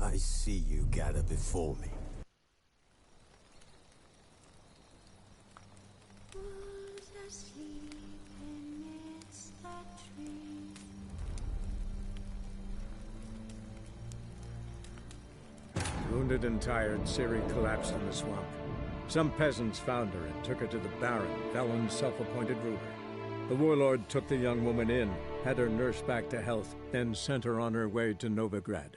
I see you gather before me. Wounded and tired, Ciri collapsed in the swamp. Some peasants found her and took her to the Baron, Velen's self-appointed ruler. The warlord took the young woman in, had her nursed back to health, then sent her on her way to Novigrad.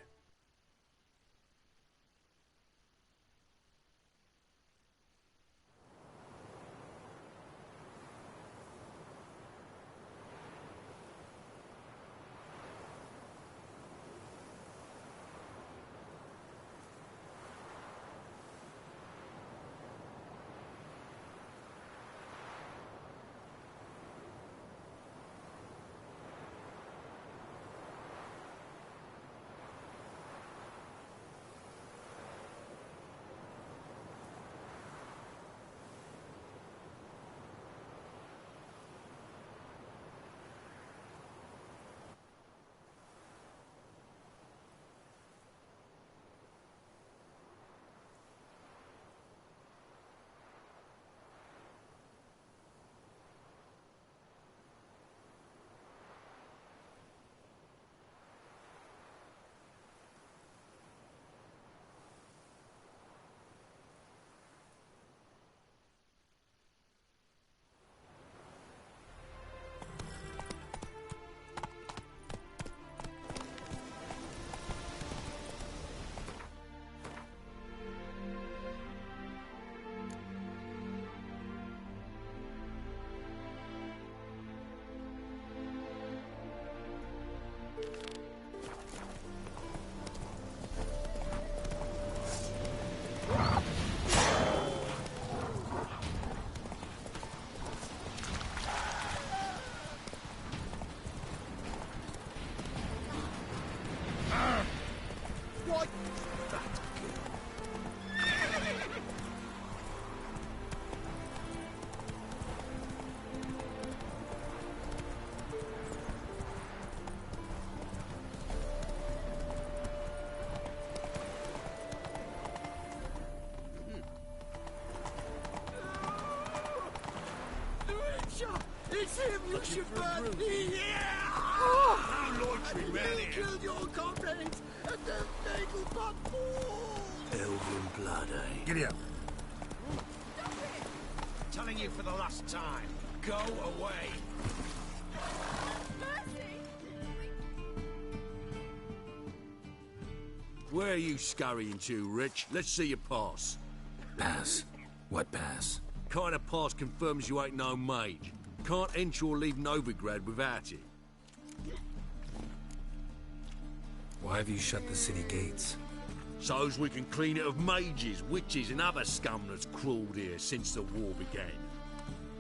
It's him, you should burn! Yeah! He killed your comrades at the fatal pot pool! Elven blood, eh? Giddy up. Telling you for the last time, go away. Where are you scurrying to, Rich? Let's see your pass. Pass? What pass? Kind of pass confirms you ain't no mage. Can't enter or leave Novigrad without it. Why have you shut the city gates? So's we can clean it of mages, witches and other scum that's crawled here since the war began.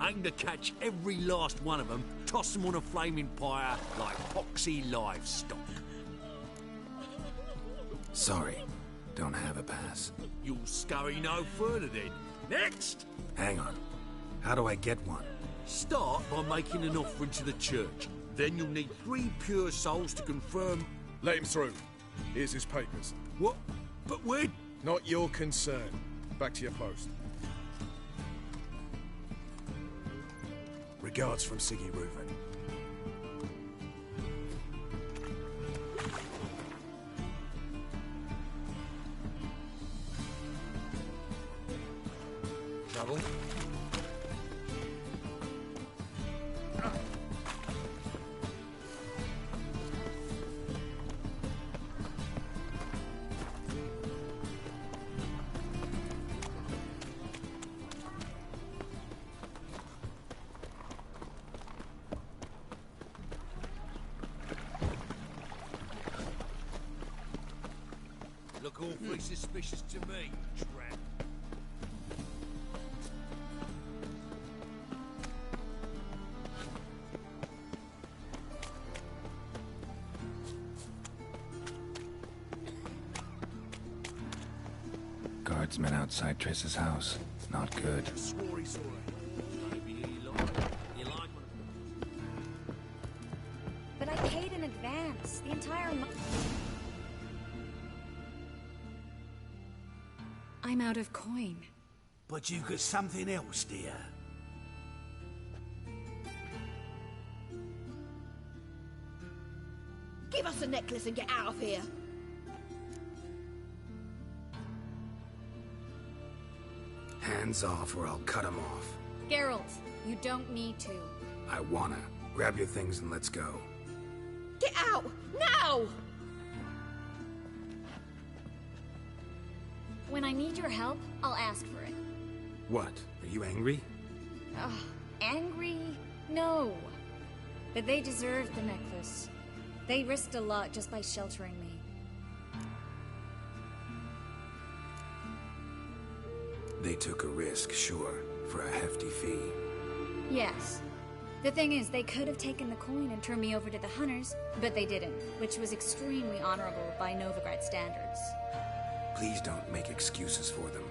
Aim to catch every last one of them, toss them on a flaming pyre like poxy livestock. Sorry, don't have a pass. You'll scurry no further then. Next! Hang on. How do I get one? Start by making an offering to the church. Then you'll need 3 pure souls to confirm... Let him through. Here's his papers. What? But where... Not your concern. Back to your post. Regards from Siggy Reuven. Trouble? Look awfully suspicious to me, tramp. Guardsmen outside Triss's house. Not good. Swore he saw it. Maybe he lied. You like me? But I paid in advance. The entire month. I'm out of coin. But you've got something else, dear. Give us the necklace and get out of here. Hands off or I'll cut 'em off. Geralt, you don't need to. I wanna. Grab your things and let's go. Get out! Now! When I need your help, I'll ask for it. What? Are you angry? Ugh, angry? No. But they deserved the necklace. They risked a lot just by sheltering me. They took a risk, sure, for a hefty fee. Yes. The thing is, they could have taken the coin and turned me over to the hunters, but they didn't, which was extremely honorable by Novigrad standards. Please don't make excuses for them.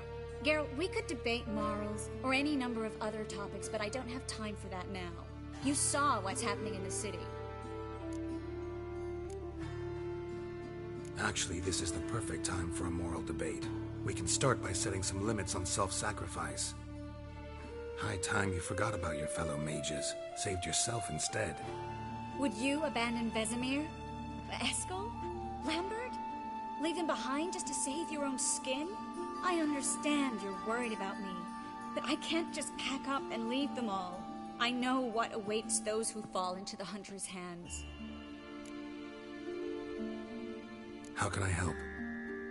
Geralt, we could debate morals, or any number of other topics, but I don't have time for that now. You saw what's happening in the city. Actually, this is the perfect time for a moral debate. We can start by setting some limits on self-sacrifice. High time you forgot about your fellow mages, saved yourself instead. Would you abandon Vesemir? Eskel? Lambert? Leave them behind just to save your own skin? I understand you're worried about me, but I can't just pack up and leave them all. I know what awaits those who fall into the Hunter's hands. How can I help?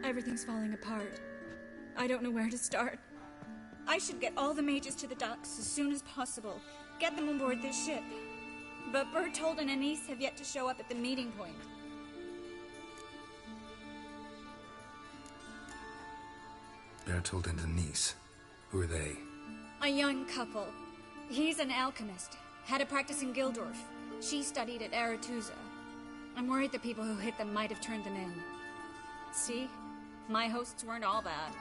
Everything's falling apart. I don't know where to start. I should get all the mages to the docks as soon as possible. Get them aboard this ship. But Bertold and Anise have yet to show up at the meeting point. Bertold and Anise. Who are they? A young couple. He's an alchemist. Had a practice in Gildorf. She studied at Aretuza. I'm worried the people who hit them might have turned them in. See? My hosts weren't all bad.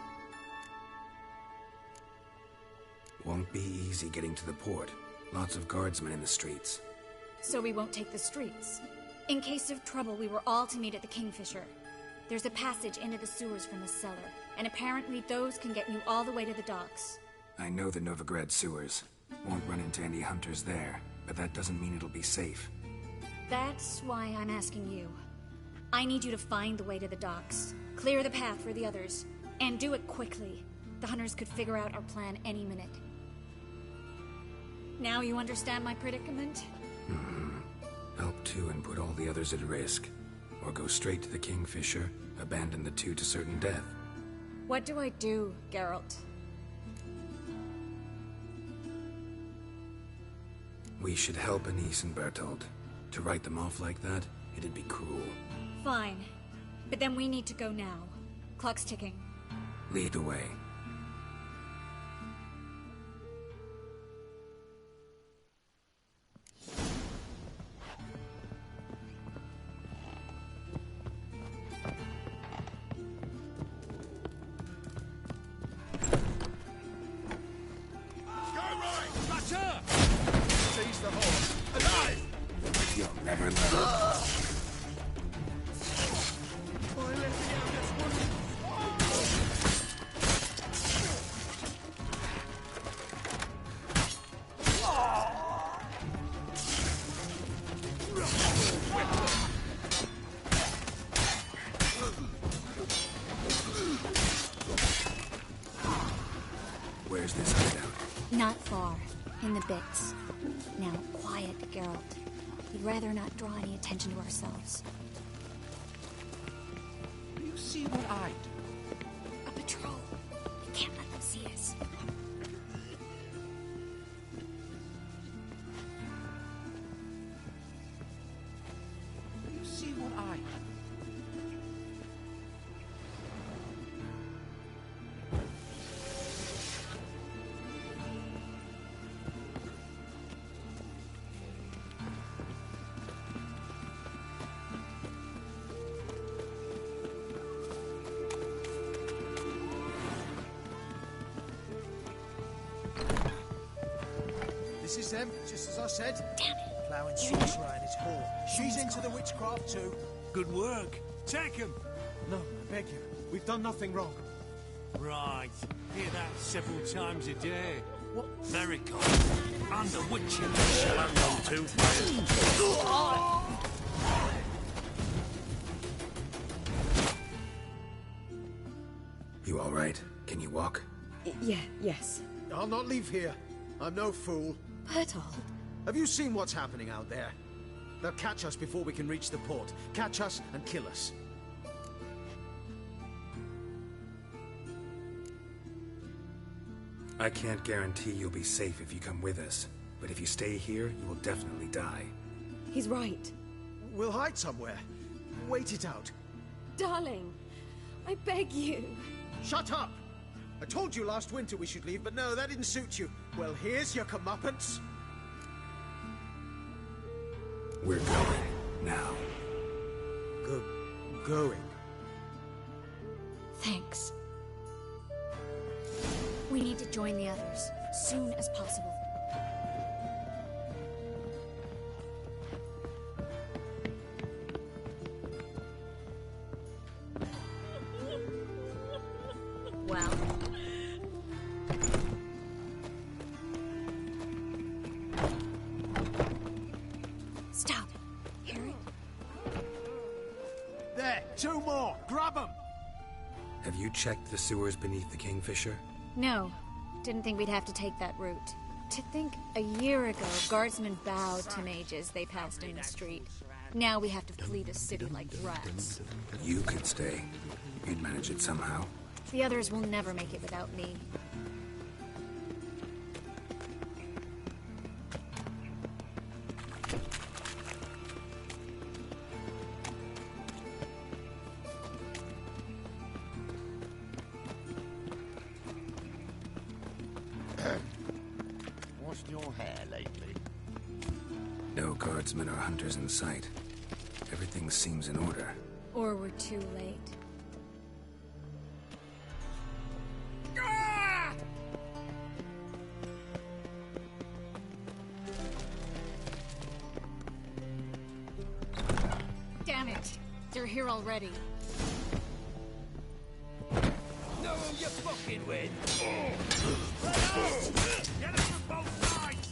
Won't be easy getting to the port. Lots of guardsmen in the streets. So we won't take the streets. In case of trouble, we were all to meet at the Kingfisher. There's a passage into the sewers from the cellar, and apparently those can get you all the way to the docks. I know the Novigrad sewers. Won't run into any hunters there, but that doesn't mean it'll be safe. That's why I'm asking you. I need you to find the way to the docks, clear the path for the others, and do it quickly. The hunters could figure out our plan any minute. Now you understand my predicament? Help two and put all the others at risk. Or go straight to the Kingfisher, abandon the two to certain death. What do I do, Geralt? We should help Anise and Bertold. To write them off like that, it'd be cruel. Fine. But then we need to go now. Clock's ticking. Lead the way. Seize the horse. Alive! You'll never learn. Where's this hideout? Not far. In the bits. Now, quiet, Geralt. We'd rather not draw any attention to ourselves. Do you see what I do? A patrol. We can't let them see us. Do you see what I do? This is them, just as I said. Damn it. Ploughing sorcerer and his whore. She's into the witchcraft too. Good work. Take him. No, I beg you. We've done nothing wrong. Right. Hear that several times a day. What? Very common. Under witching. Shall have none too. You all right? Can you walk? Yes. I'll not leave here. I'm no fool. Bertold. Have you seen what's happening out there? They'll catch us before we can reach the port. Catch us and kill us. I can't guarantee you'll be safe if you come with us, but if you stay here, you will definitely die. He's right. We'll hide somewhere. Wait it out. Darling, I beg you. Shut up! I told you last winter we should leave, but no, that didn't suit you. Well, here's your comeuppance. We're going, now. Going? Thanks. We need to join the others, soon as possible. Well... Stop. Hear it? There, two more. Grab them. Have you checked the sewers beneath the Kingfisher? No. Didn't think we'd have to take that route. To think a year ago, guardsmen bowed to mages they passed in the street. Now we have to flee the city like rats. You could stay. You'd manage it somehow. The others will never make it without me. Washed your hair lately? No guardsmen or hunters in sight. Everything seems in order. Or we're too late. Damn it! They're here already. Know who you're fucking with? Get them from both sides!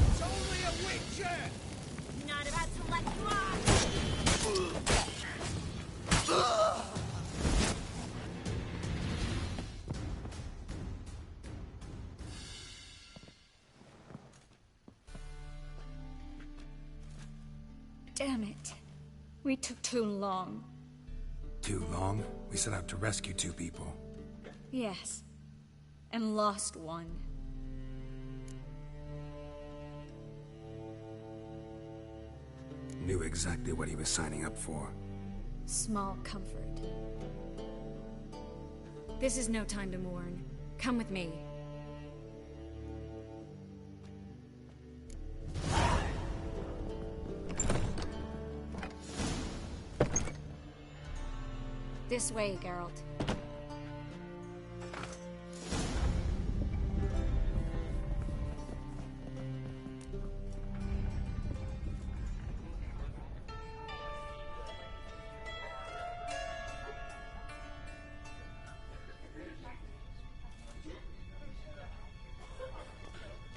It's only a witcher! Not about to let you off! Damn it. We took too long. Too long? We set out to rescue two people. Yes. And lost one. Knew exactly what he was signing up for. Small comfort. This is no time to mourn. Come with me. This way, Geralt.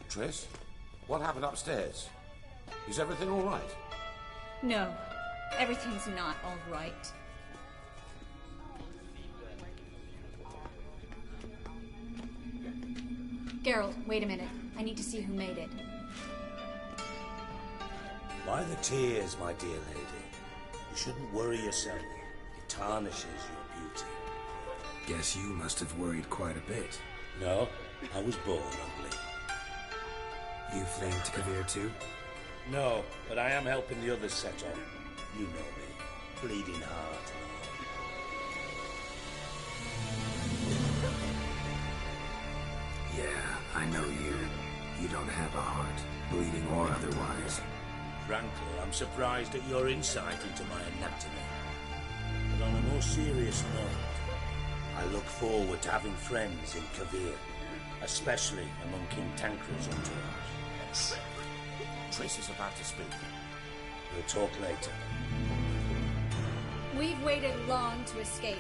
Triss, what happened upstairs? Is everything all right? No, everything's not all right. Geralt, wait a minute. I need to see who made it. Why the tears, my dear lady? You shouldn't worry yourself. It tarnishes your beauty. Guess you must have worried quite a bit. No, I was born ugly. You flamed to Kavir too? No, but I am helping the others set on. You know me. Bleeding heart. Yeah, I know you. You don't have a heart, bleeding or otherwise. Frankly, I'm surprised at your insight into my anatomy. But on a more serious note, I look forward to having friends in Kavir, especially among King Tancred's entourage. Triss is about to speak. We'll talk later. We've waited long to escape.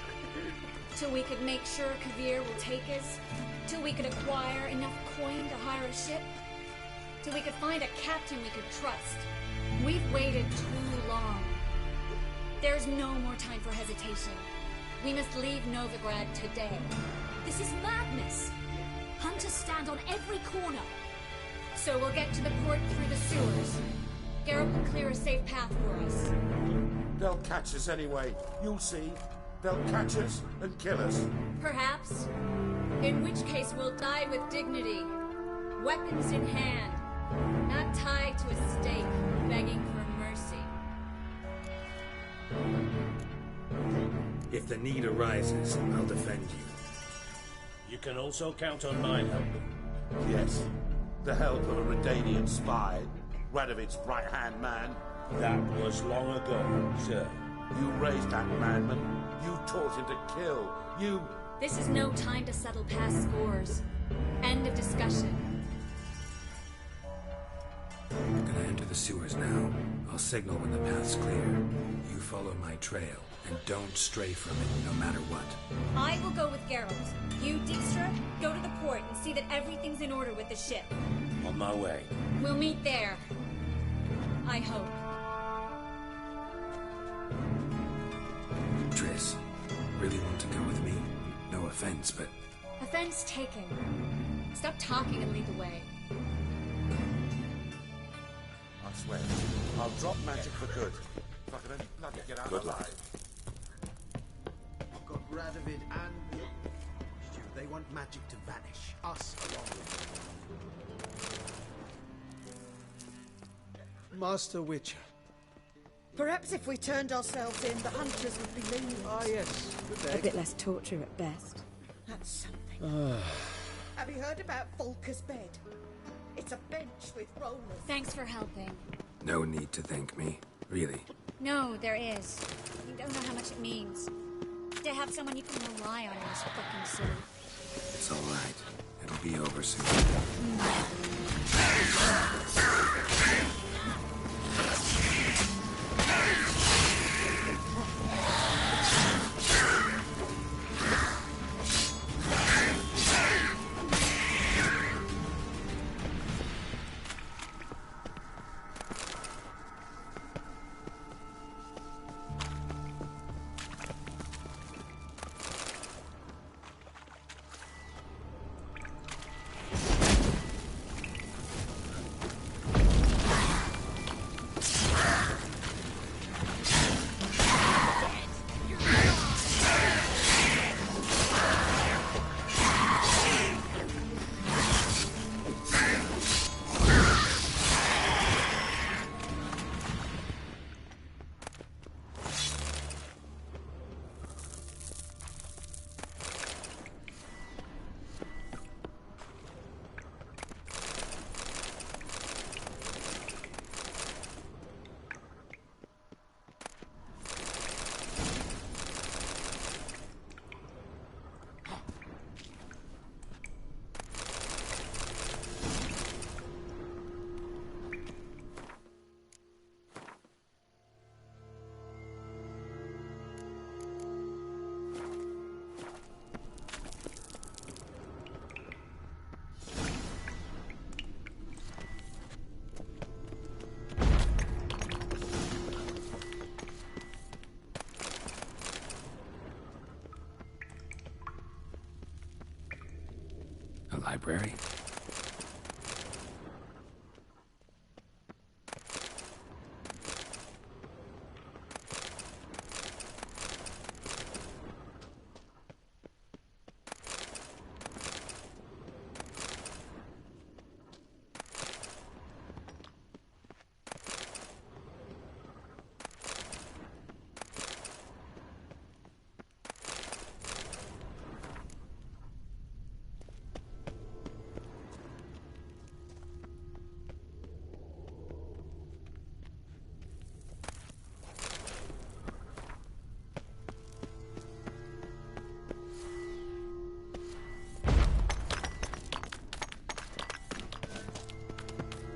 Till we could make sure Kavir will take us. Till we could acquire enough coin to hire a ship. Till we could find a captain we could trust. We've waited too long. There's no more time for hesitation. We must leave Novigrad today. This is madness. Hunters stand on every corner. So we'll get to the port through the sewers. Garrett will clear a safe path for us. They'll catch us anyway. You'll see. They'll catch us and kill us. Perhaps. In which case we'll die with dignity. Weapons in hand. Not tied to a stake, begging for mercy. If the need arises, I'll defend you. You can also count on my help. Yes. The help of a Redanian spy. Radovid's right-hand man. That was long ago, sir. You raised that madman. You taught him to kill. You... This is no time to settle past scores. End of discussion. I'm gonna enter the sewers now. I'll signal when the path's clear. You follow my trail, and don't stray from it, no matter what. I will go with Geralt. You, Dijkstra, go to the port and see that everything's in order with the ship. On my way. We'll meet there. I hope. Triss, really want to go with me? No offense, but... Offense taken. Stop talking and lead the way. I swear, I'll drop magic for good. If I can only get out alive. I've got Radovid and... They want magic to vanish. Us along with it. Master Witcher. Perhaps if we turned ourselves in, the hunters would be lenient. Ah, yes. Good A bit less torture at best. That's something. Have you heard about Volker's bed? It's a bench with rollers. Thanks for helping. No need to thank me. Really. No, there is. You don't know how much it means. To have someone you can rely on in this fucking city. It's all right. It'll be over soon. A library?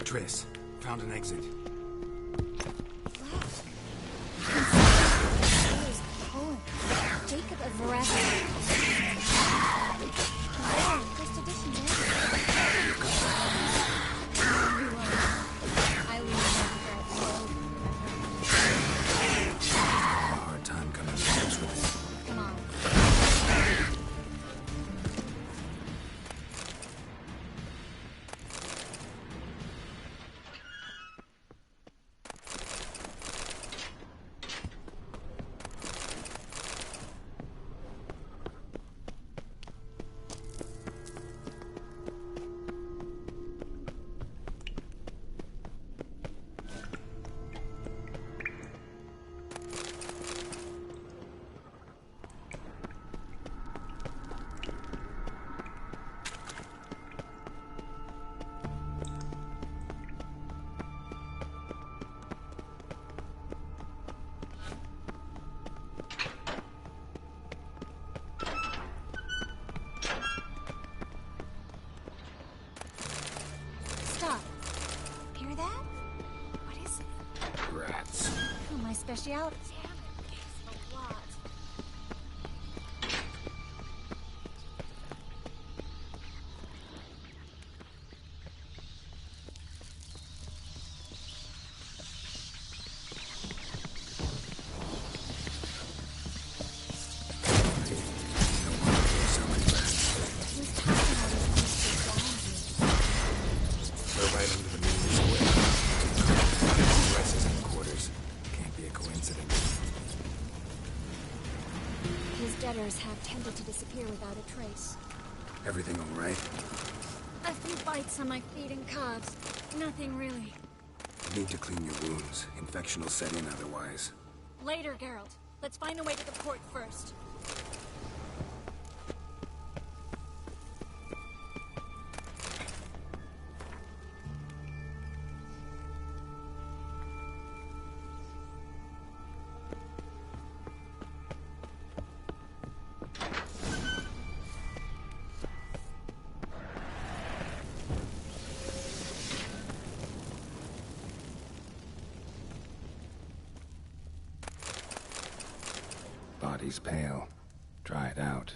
Triss, Found an exit. Jacob of Veracity. First edition, Hard time coming to grips with it. Come on. Hear that? What is it? Rats. Oh, my specialty. Damn it, it's a lot. Debtors have tended to disappear without a trace. Everything all right? A few bites on my feet and calves. Nothing really. You need to clean your wounds. Infection will set in otherwise. Later, Geralt. Let's find a way to the port first. Body's pale. Dried out.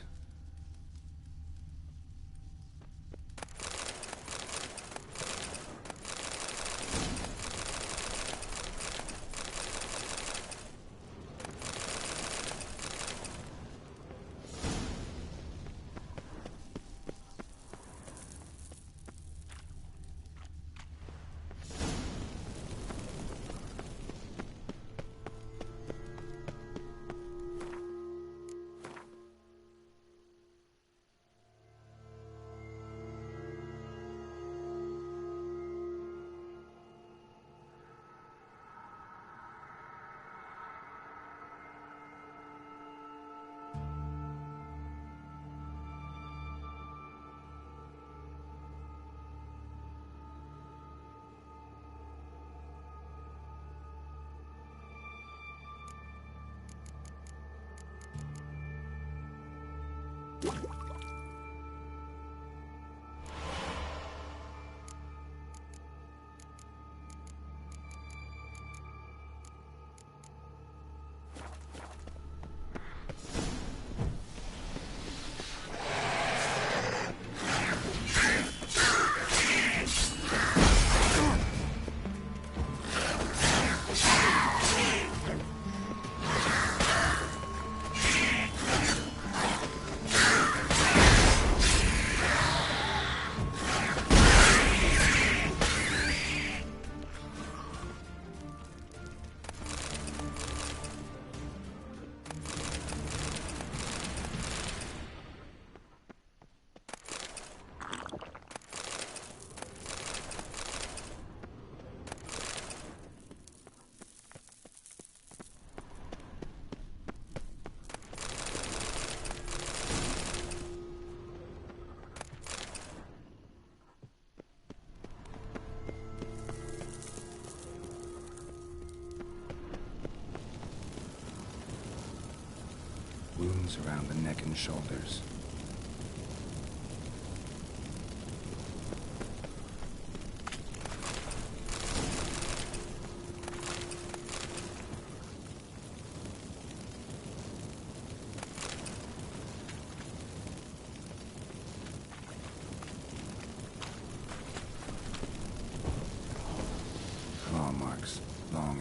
Wounds around the neck and shoulders.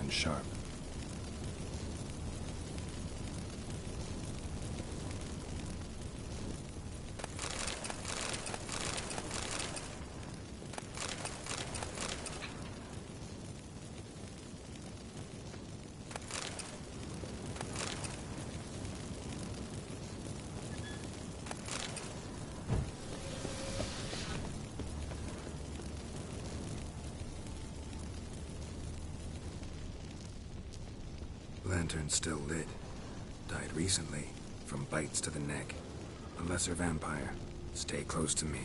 and sharp. Lantern's still lit. Died recently, from bites to the neck. A lesser vampire. Stay close to me.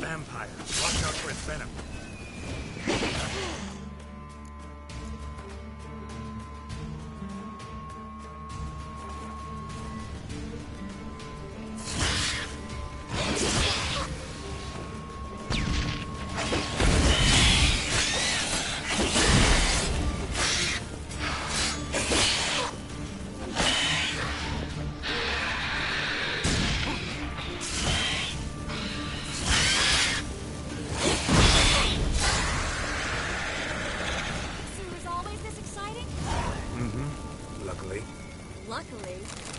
Vampire. Watch out for its venom. Luckily.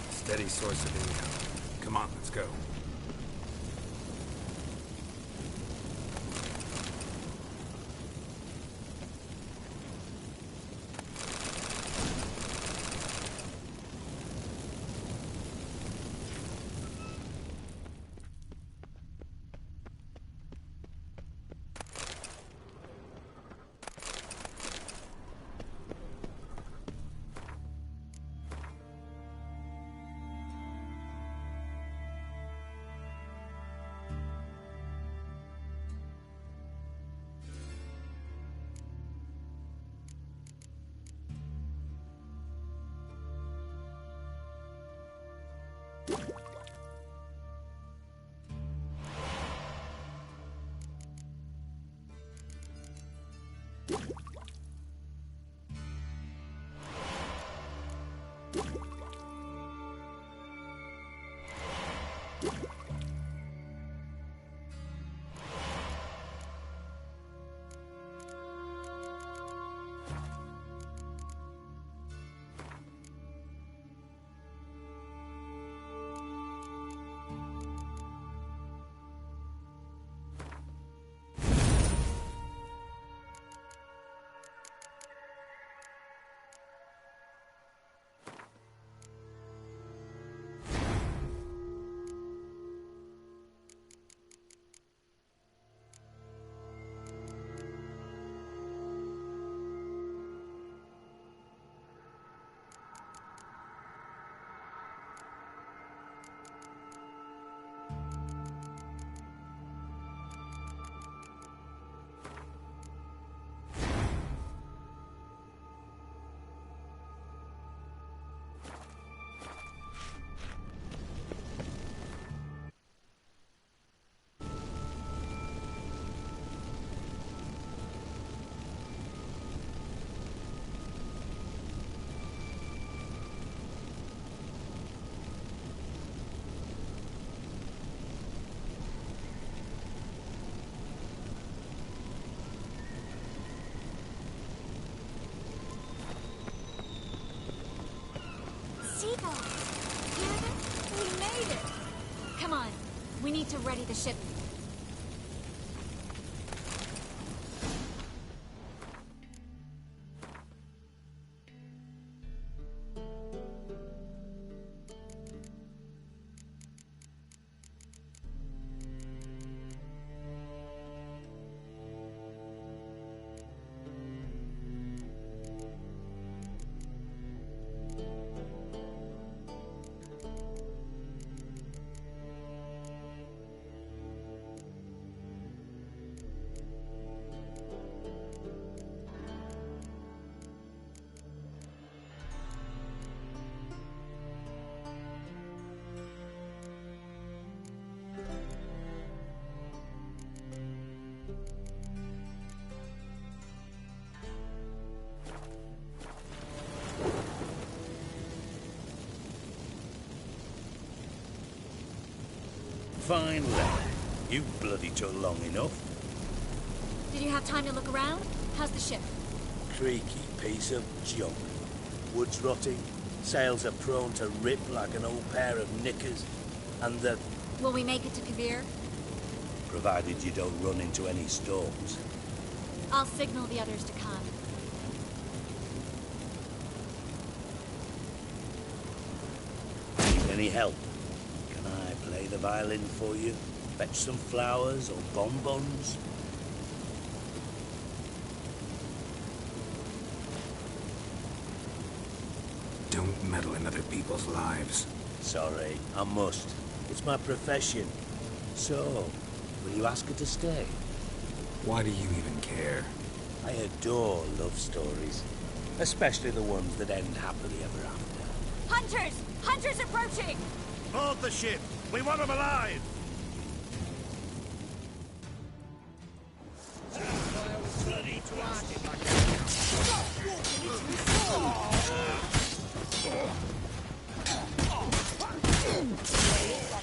Steady source of income. Come on, let's go. Hear them? We made it! Come on, we need to ready the ship. Fine lad. You bloody took long enough. Did you have time to look around? How's the ship? Creaky piece of junk. Wood's rotting. Sails are prone to rip like an old pair of knickers. And the... Will we make it to Kavir? Provided you don't run into any storms. I'll signal the others to come. Need any help? Can I play the violin for you? Fetch some flowers or bonbons? Don't meddle in other people's lives. Sorry, I must. It's my profession. So, will you ask her to stay? Why do you even care? I adore love stories. Especially the ones that end happily ever after. Hunters! Hunters approaching! Board the ship! We want them alive! Bloody blasted like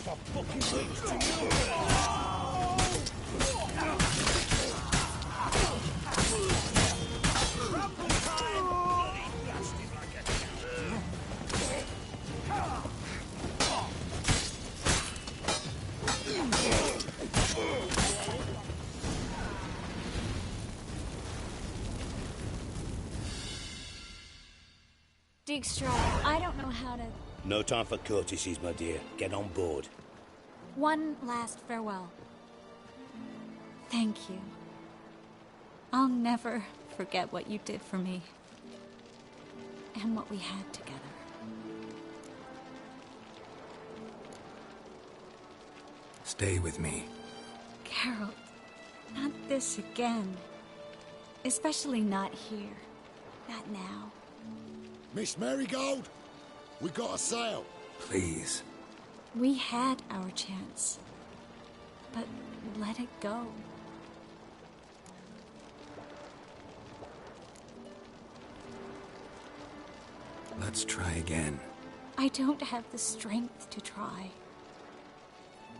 a fucking witch to Dijkstra, I don't know how to... No time for courtesies, my dear. Get on board. One last farewell. Thank you. I'll never forget what you did for me. And what we had together. Stay with me. Carol, not this again. Especially not here. Not now. Miss Marigold, we got a sail. Please. We had our chance. But let it go. Let's try again. I don't have the strength to try.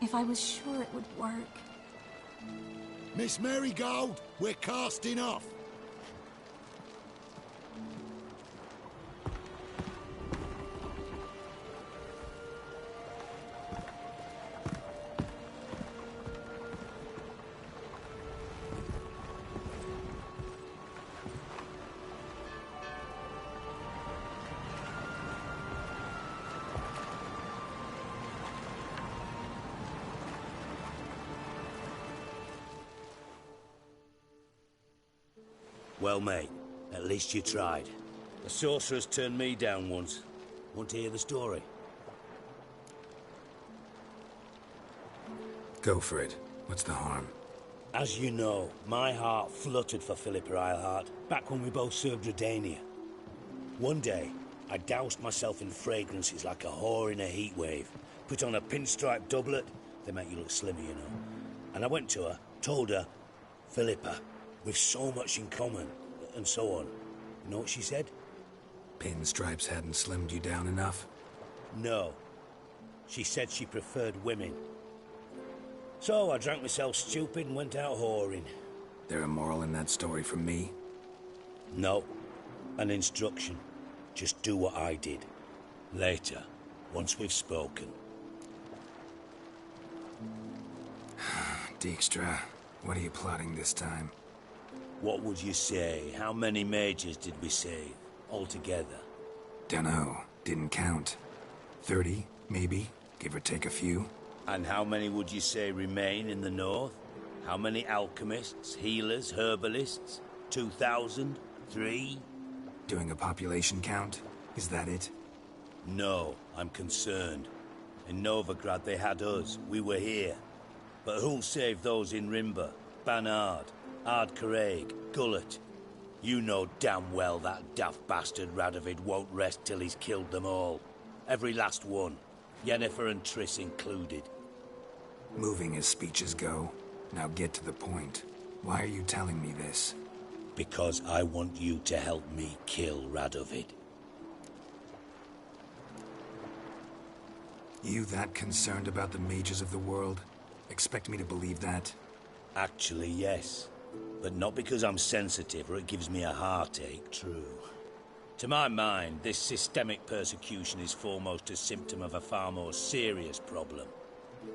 If I was sure it would work. Miss Marigold, we're casting off. Well, mate, at least you tried. The sorceress turned me down once. Want to hear the story? Go for it. What's the harm? As you know, my heart fluttered for Philippa Eilhart back when we both served Redania. One day, I doused myself in fragrances like a whore in a heat wave. Put on a pinstripe doublet. They make you look slimmer, you know. And I went to her, told her, Philippa, we've so much in common, and so on. You know what she said? Pinstripes hadn't slimmed you down enough? No. She said she preferred women. So I drank myself stupid and went out whoring. There a moral in that story from me? No. An instruction. Just do what I did. Later, once we've spoken. Dijkstra, what are you plotting this time? What would you say? How many mages did we save, altogether? Dunno. Didn't count. 30, maybe? Give or take a few? And how many would you say remain in the north? How many alchemists, healers, herbalists? 2,000? 3? Doing a population count? Is that it? No, I'm concerned. In Novigrad they had us. We were here. But who'll save those in Rimba? Banard? Ardcaraig, Gullet. You know damn well that daft bastard Radovid won't rest till he's killed them all. Every last one. Yennefer and Triss included. Moving as speeches go. Now get to the point. Why are you telling me this? Because I want you to help me kill Radovid. You that concerned about the mages of the world? Expect me to believe that? Actually, yes. But not because I'm sensitive or it gives me a heartache, true. To my mind, this systemic persecution is foremost a symptom of a far more serious problem.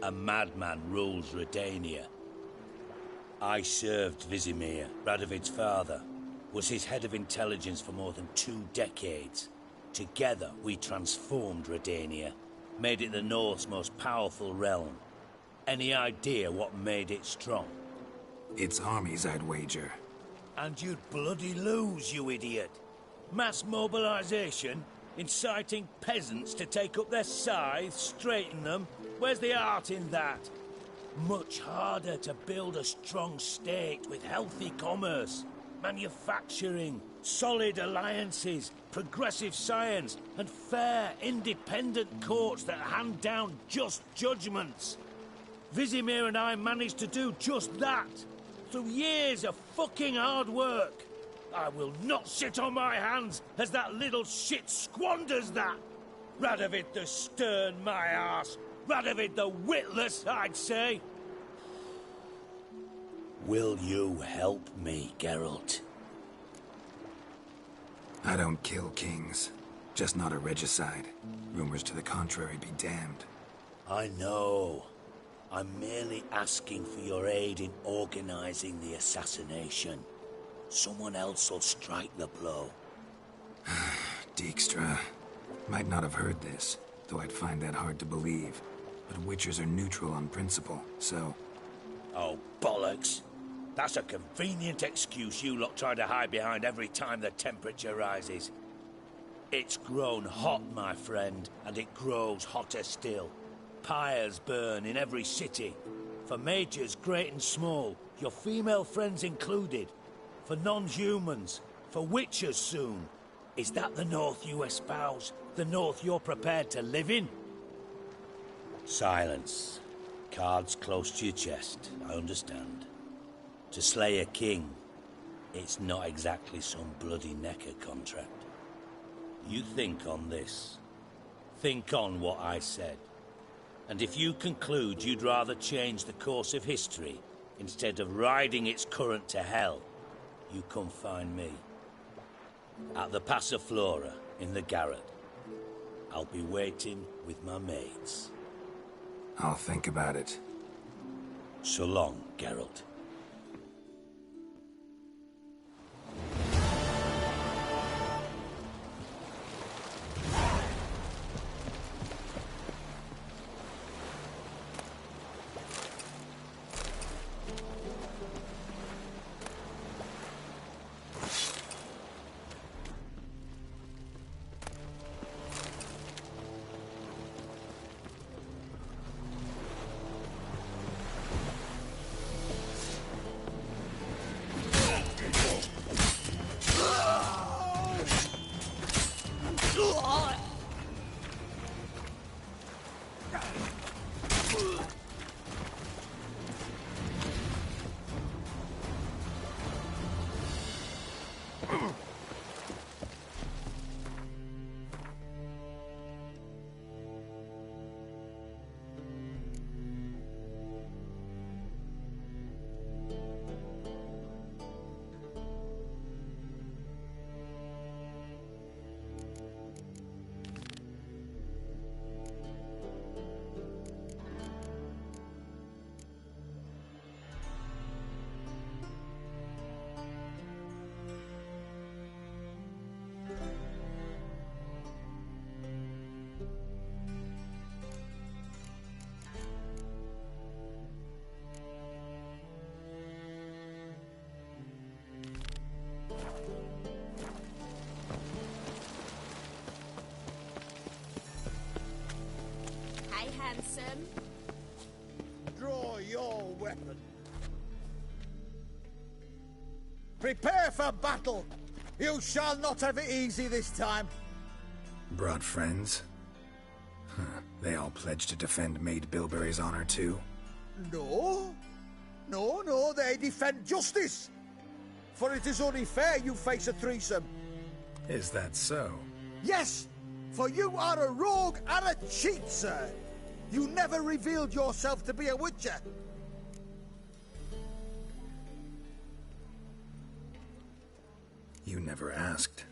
A madman rules Redania. I served Vizimir, Radovid's father, was his head of intelligence for more than 2 decades. Together, we transformed Redania, made it the North's most powerful realm. Any idea what made it strong? Its armies, I'd wager. And you'd bloody lose, you idiot. Mass mobilization, inciting peasants to take up their scythes, straighten them. Where's the art in that? Much harder to build a strong state with healthy commerce, manufacturing, solid alliances, progressive science, and fair, independent courts that hand down just judgments. Vizimir and I managed to do just that, through years of fucking hard work. I will not sit on my hands as that little shit squanders that. Radovid the stern, my arse. Radovid the witless, I'd say. Will you help me, Geralt? I don't kill kings. Just not a regicide. Rumors to the contrary be damned. I know. I'm merely asking for your aid in organizing the assassination. Someone else will strike the blow. Dijkstra. Might not have heard this, though I'd find that hard to believe. But Witchers are neutral on principle, so... Oh, bollocks. That's a convenient excuse you lot try to hide behind every time the temperature rises. It's grown hot, my friend, and it grows hotter still. Pyres burn in every city. For mages great and small, your female friends included. For non-humans, for witchers soon. Is that the North you espouse? The North you're prepared to live in? Silence. Cards close to your chest, I understand. To slay a king, it's not exactly some bloody necker contract. You think on this. Think on what I said. And if you conclude you'd rather change the course of history instead of riding its current to hell, you come find me. At the Passiflora, in the garret. I'll be waiting with my mates. I'll think about it. So long, Geralt. Handsome. Draw your weapon. Prepare for battle. You shall not have it easy this time. Brought friends? Huh. They all pledged to defend Maid Bilberry's honor too? No. No, they defend justice. For it is only fair you face a threesome. Is that so? Yes, for you are a rogue and a cheat, sir. You never revealed yourself to be a witcher. You never asked.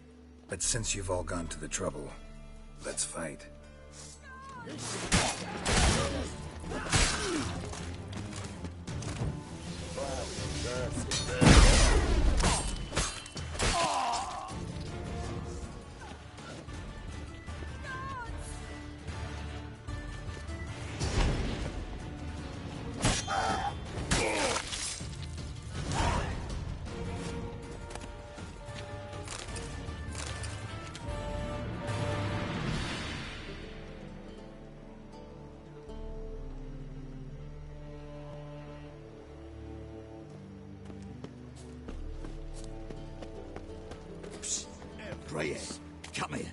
But since you've all gone to the trouble, let's fight. Greyhead, come here.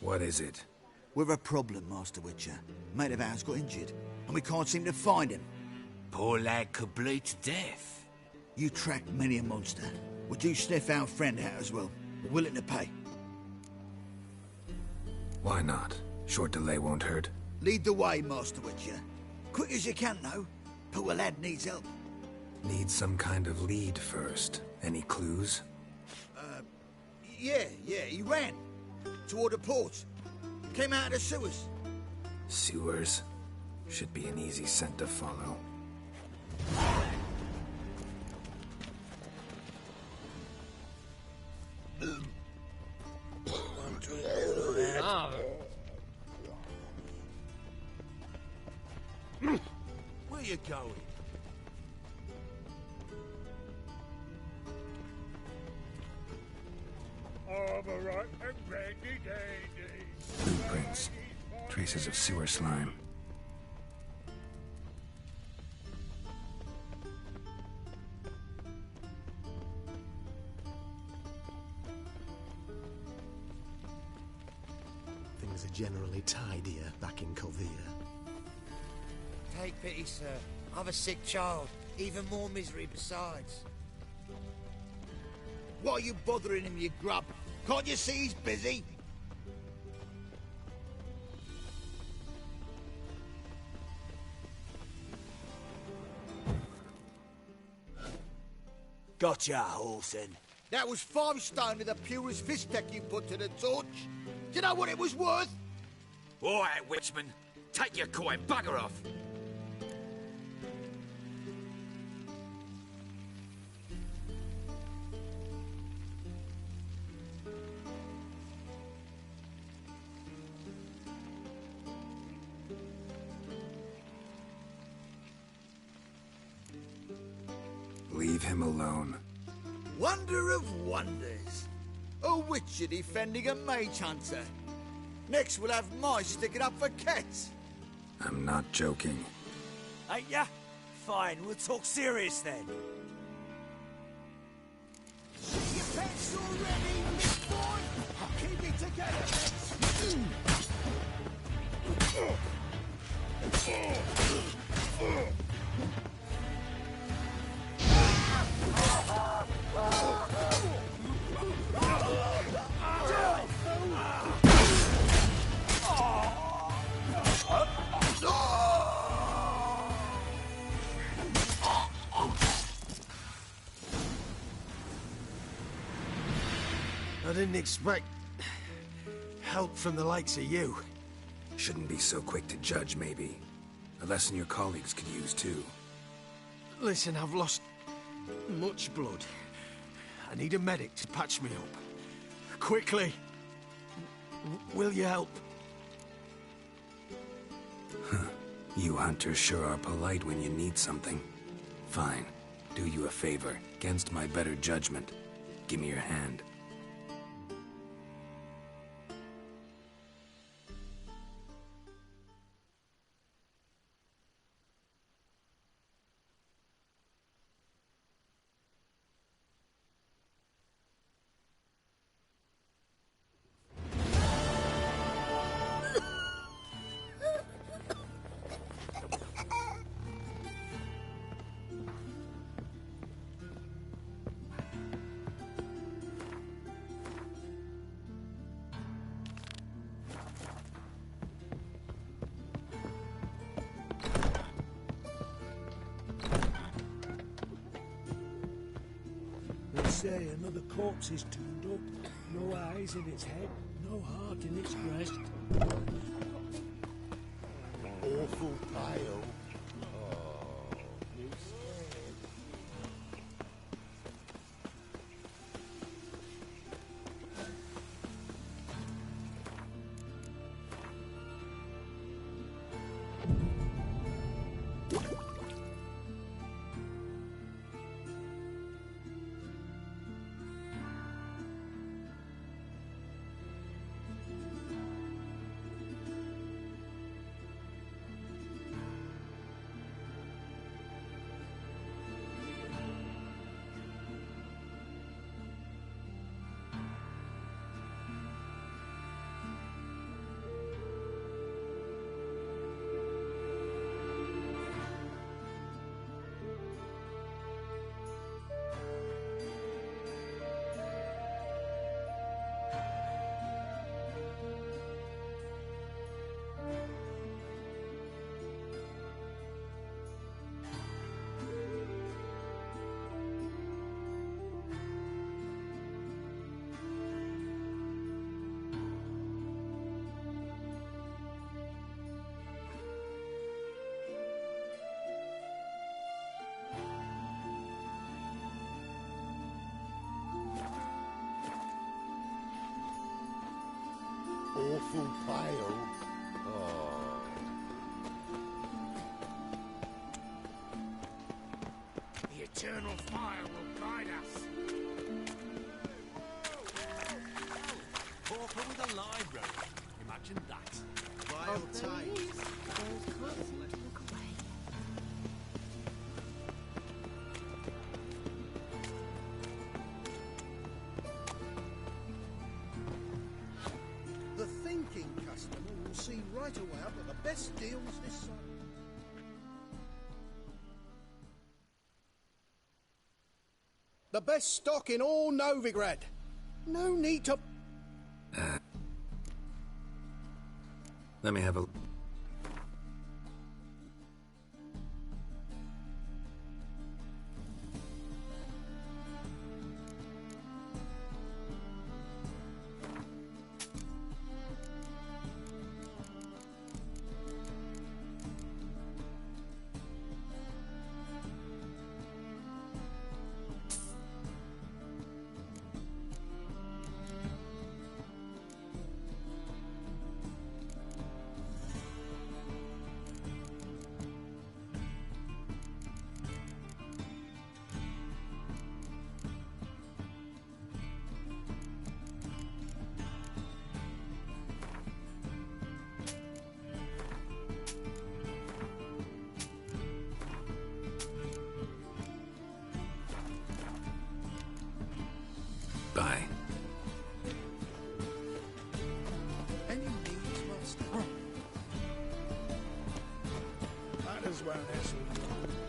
What is it? We've a problem, Master Witcher. Mate of ours got injured, and we can't seem to find him. Poor lad could bleed to death. You tracked many a monster. Would you sniff our friend out as well? We're willing to pay. Why not? Short delay won't hurt. Lead the way, Master Witcher. Quick as you can, though. Poor lad needs help. Need some kind of lead first. Any clues? Yeah, he ran. Toward the port. Came out of the sewers. Sewers? Should be an easy scent to follow. Where you going? Blueprints. Traces of sewer slime. Things are generally tidier back in Calvia. Take pity, sir. I've a sick child. Even more misery besides. Why are you bothering him, you grub? Can't you see he's busy? Gotcha, Olsen. That was 5 stone with the purest fist tech you put to the torch. Do you know what it was worth? All right, Witchman. Take your coin, bugger off. Leave him alone. Wonder of wonders. A witcher defending a mage hunter. Next we'll have mice sticking up for cats. I'm not joking. Ain't ya? Fine, we'll talk serious then. Get your pencil ready, big boy. Keep it together. I didn't expect help from the likes of you. Shouldn't be so quick to judge, maybe. A lesson your colleagues could use, too. Listen, I've lost much blood. I need a medic to patch me up. Quickly. Will you help? You hunters sure are polite when you need something. Fine. Do you a favor. Against my better judgment. Give me your hand. say another corpse is turned up. No eyes in its head, no heart in its breast. Awful pale. Awful pale. The eternal fire will guide us. Pauper with a library. Imagine that. Vile times. Look away. The thinking customer will see right away up at the best deals this side. The best stock in all Novigrad. No need to... Let me have a... Bye. Any needs must... Might as well hassle you.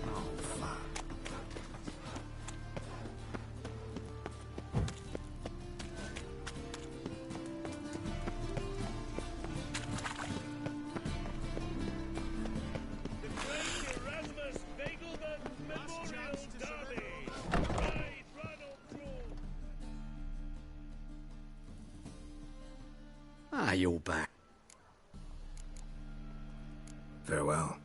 Oh, fuck. Ah, you're back. Farewell.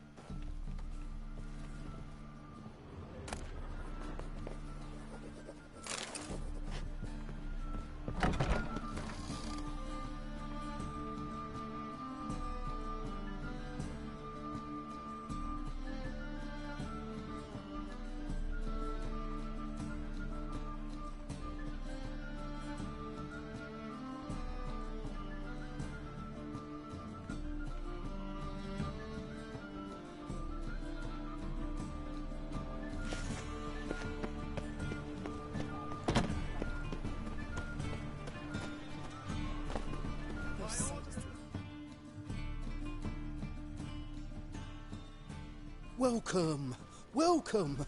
Welcome. Welcome.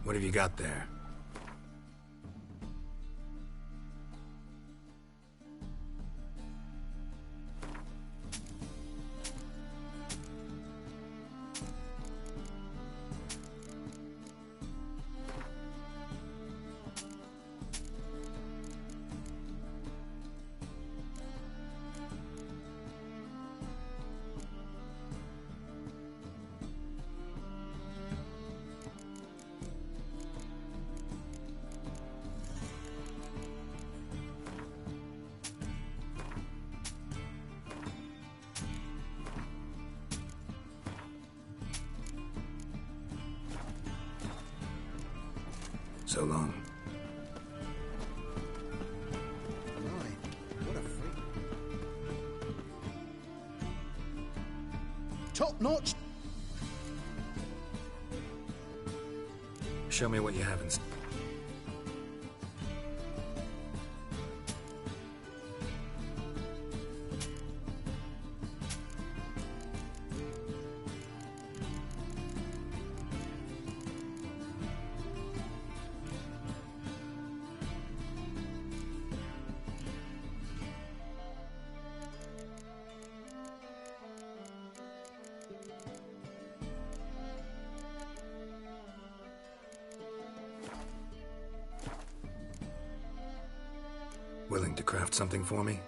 What have you got there? So long. What a freak. Top notch. Show me what you have in... Willing to craft something for me?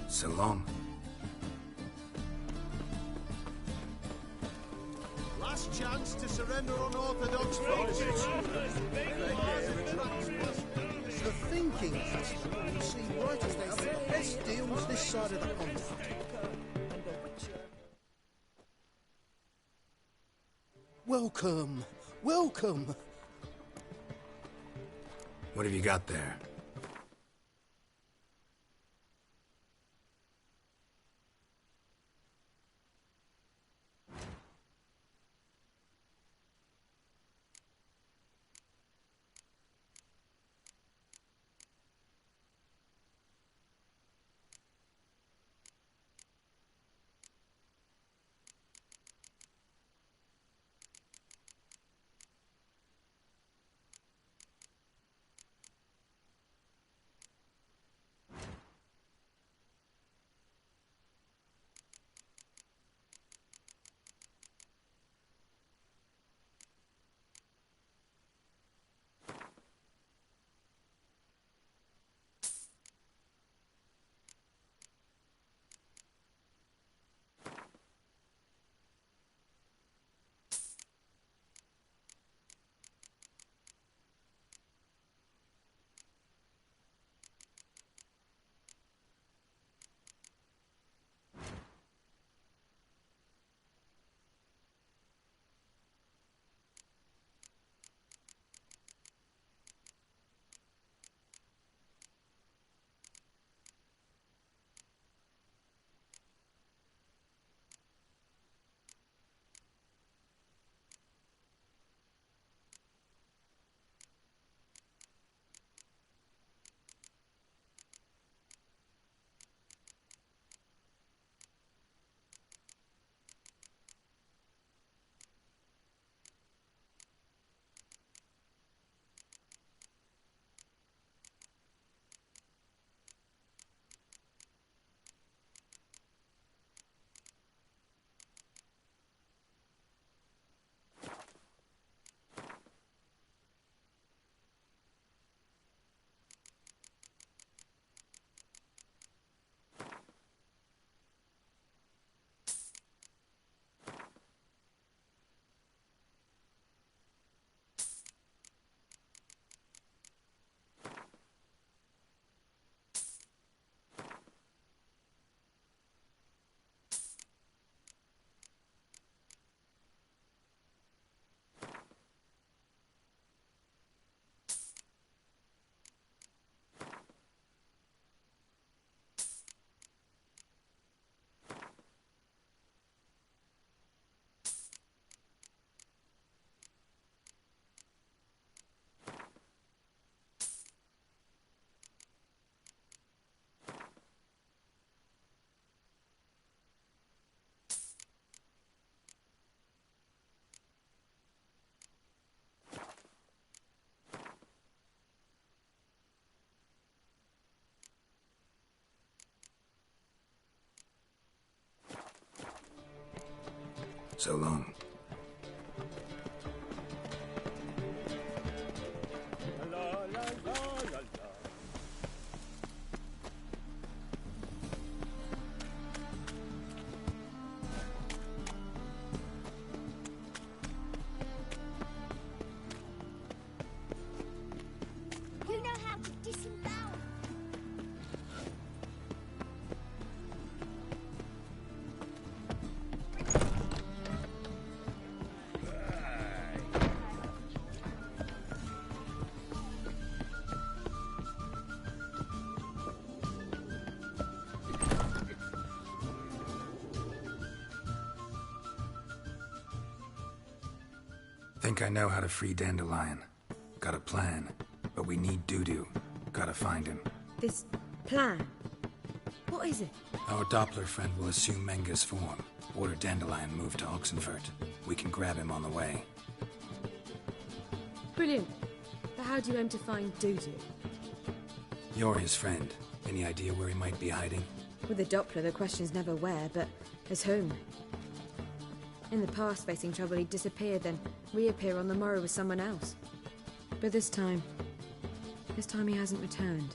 So long. Last chance to surrender unorthodox politics. The thinking customer see right as they have the best deals this side of the pond. Welcome, welcome. What have you got there? So long. Think I know how to free Dandelion. Got a plan, but we need Dudu. Gotta find him. This plan? What is it? Our Doppler friend will assume Menga's form. Order Dandelion moved to Oxenfurt. We can grab him on the way. Brilliant. But how do you aim to find Dudu? You're his friend. Any idea where he might be hiding? With the Doppler, the question's never where, but as whom. In the past, facing trouble, he'd disappear, then reappear on the morrow with someone else. But this time he hasn't returned.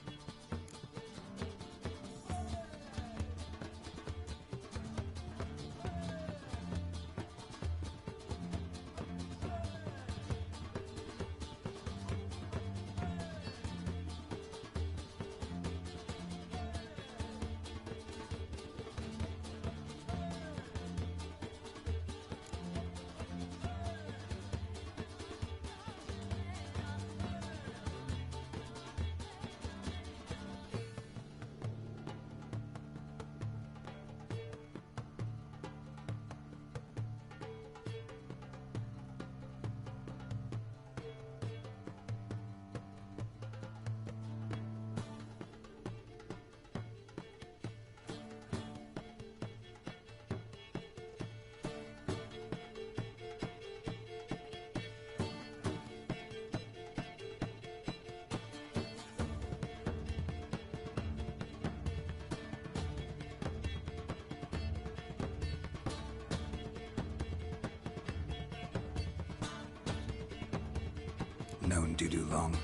Known Dudu long?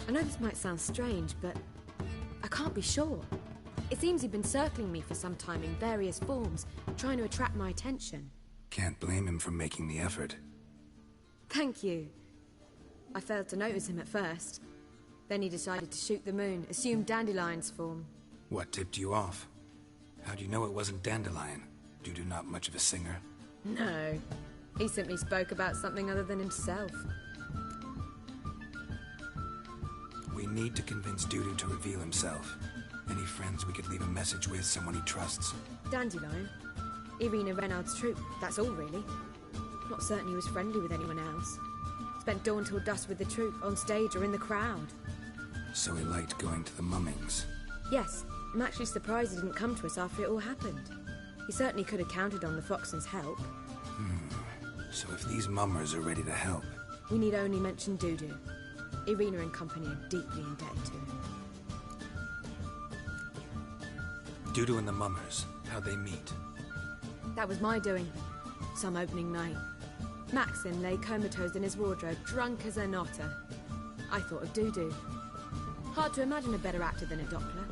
I know this might sound strange, but I can't be sure. It seems he'd been circling me for some time in various forms, trying to attract my attention. Can't blame him for making the effort. Thank you. I failed to notice him at first. Then he decided to shoot the moon, assume Dandelion's form. What tipped you off? How do you know it wasn't Dandelion? Dudu not much of a singer? No. He simply spoke about something other than himself. We need to convince Dudu to reveal himself. Any friends we could leave a message with, someone he trusts? Dandelion? Irina Renard's troop, that's all really. Not certain he was friendly with anyone else. Spent dawn till dusk with the troop, on stage or in the crowd. So he liked going to the mummings? Yes, I'm actually surprised he didn't come to us after it all happened. He certainly could have counted on the Foxen's help. So if these mummers are ready to help... We need only mention Dudu. Irina and company are deeply indebted to him. Dudu and the mummers, how'd they meet? That was my doing. Some opening night. Maxim lay comatose in his wardrobe, drunk as an otter. I thought of Dudu. Hard to imagine a better actor than a Doppler.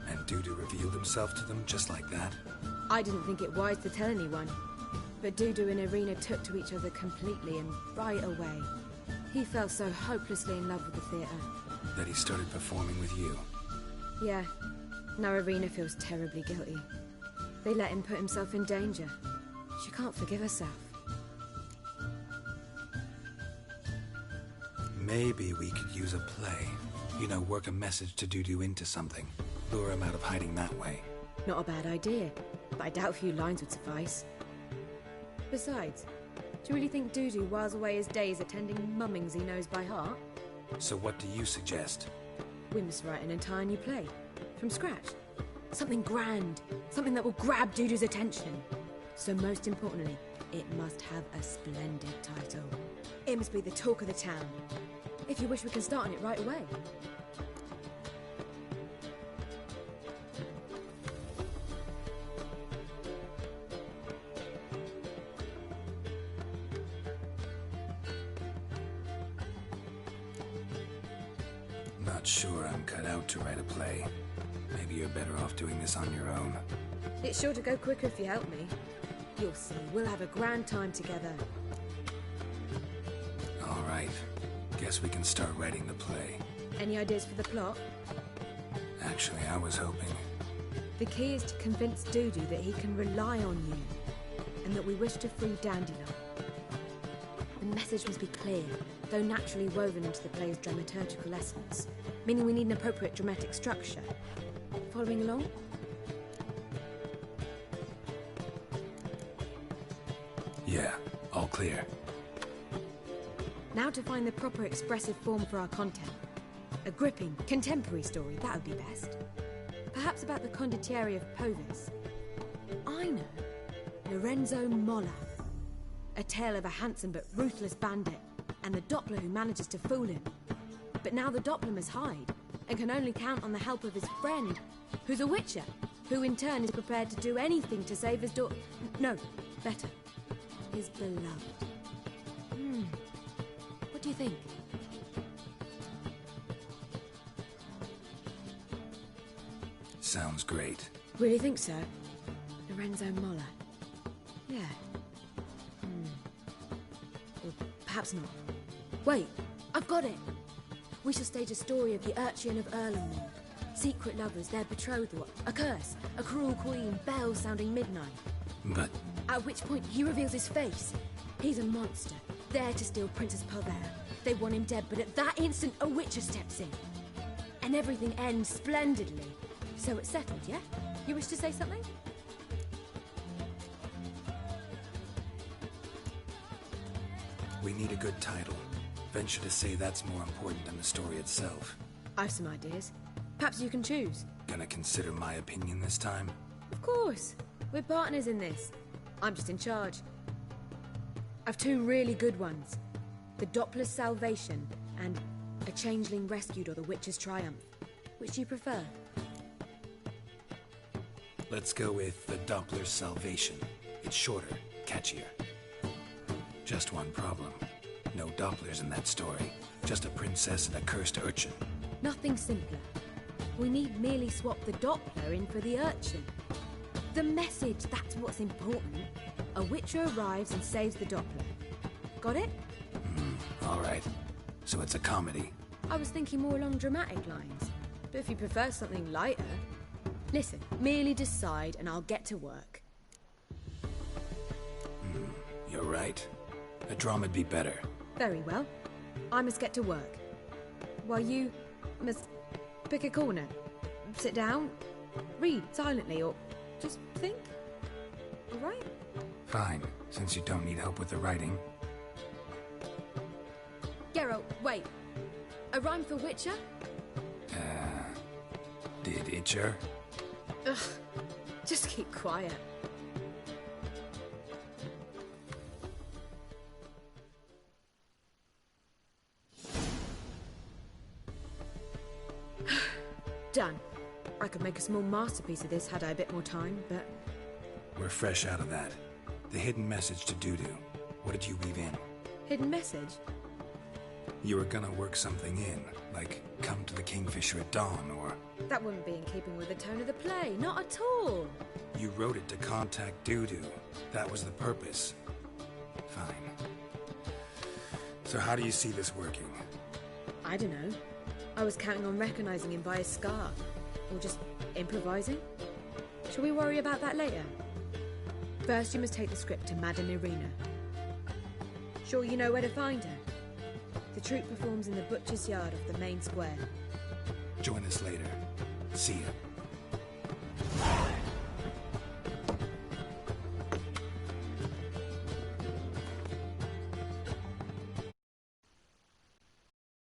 And Dudu revealed himself to them just like that? I didn't think it wise to tell anyone. But Dudu and Irina took to each other completely and right away. He fell so hopelessly in love with the theatre. That he started performing with you? Yeah. Now Irina feels terribly guilty. They let him put himself in danger. She can't forgive herself. Maybe we could use a play. You know, work a message to Dudu into something. Lure him out of hiding that way. Not a bad idea, but I doubt a few lines would suffice. Besides, do you really think Dudu whiles away his days attending mummings he knows by heart? So what do you suggest? We must write an entire new play. From scratch. Something grand. Something that will grab Dudu's attention. So most importantly, it must have a splendid title. It must be the talk of the town. If you wish, we can start on it right away. Not sure I'm cut out to write a play. Maybe you're better off doing this on your own. It's sure to go quicker if you help me. You'll see, we'll have a grand time together. All right. Guess we can start writing the play. Any ideas for the plot? Actually, I was hoping... The key is to convince Dudu that he can rely on you, and that we wish to free Dandelion. The message must be clear, though naturally woven into the play's dramaturgical essence, meaning we need an appropriate dramatic structure. Following along? Yeah, all clear. Now to find the proper expressive form for our content. A gripping, contemporary story, that would be best. Perhaps about the condottieri of Povis. I know. Lorenzo Molla. A tale of a handsome but ruthless bandit, and the Doppler who manages to fool him. But now the Doppler must hide, and can only count on the help of his friend, who's a witcher, who in turn is prepared to do anything to save his daughter. No, better. His beloved. What do you think? Sounds great. Really think so? Lorenzo Molla. Yeah. Or perhaps not. Wait, I've got it! We shall stage a story of the Urchin of Erlenmead. Secret lovers, their betrothal, a curse, a cruel queen, bells sounding midnight. But... At which point he reveals his face. He's a monster, there to steal Princess Pavera. They want him dead, but at that instant a witcher steps in. And everything ends splendidly. So it's settled, yeah? You wish to say something? we need a good title. Venture to say that's more important than the story itself. I've some ideas. Perhaps you can choose. Gonna consider my opinion this time? Of course. We're partners in this. I'm just in charge. I've two really good ones. The Doppler's Salvation and A Changeling Rescued or The Witcher's Triumph. Which do you prefer? Let's go with The Doppler's Salvation. It's shorter, catchier. Just one problem. No Dopplers in that story. Just a princess and a cursed urchin. Nothing simpler. We need merely swap the Doppler in for the urchin. The message, that's what's important. A witcher arrives and saves the Doppler. Got it? All right. So it's a comedy. I was thinking more along dramatic lines. But if you prefer something lighter... Listen, merely decide and I'll get to work. You're right. A drama'd be better. Very well. I must get to work. While you must pick a corner. Sit down, read silently, or just think. All right? Fine, since you don't need help with the writing. Geralt, wait. A rhyme for Witcher? Did Itcher? Ugh, just keep quiet. Done. I could make a small masterpiece of this had I a bit more time, but... We're fresh out of that. The hidden message to Dudu. What did you weave in? Hidden message? You were gonna work something in, like come to the Kingfisher at dawn, or... That wouldn't be in keeping with the tone of the play, not at all. You wrote it to contact Dudu. That was the purpose. Fine. So how do you see this working? I don't know. I was counting on recognizing him by his scar. Or just improvising. Shall we worry about that later? First, you must take the script to Madame Irina. Sure you know where to find her? The troupe performs in the butcher's yard off the main square. Join us later. See ya.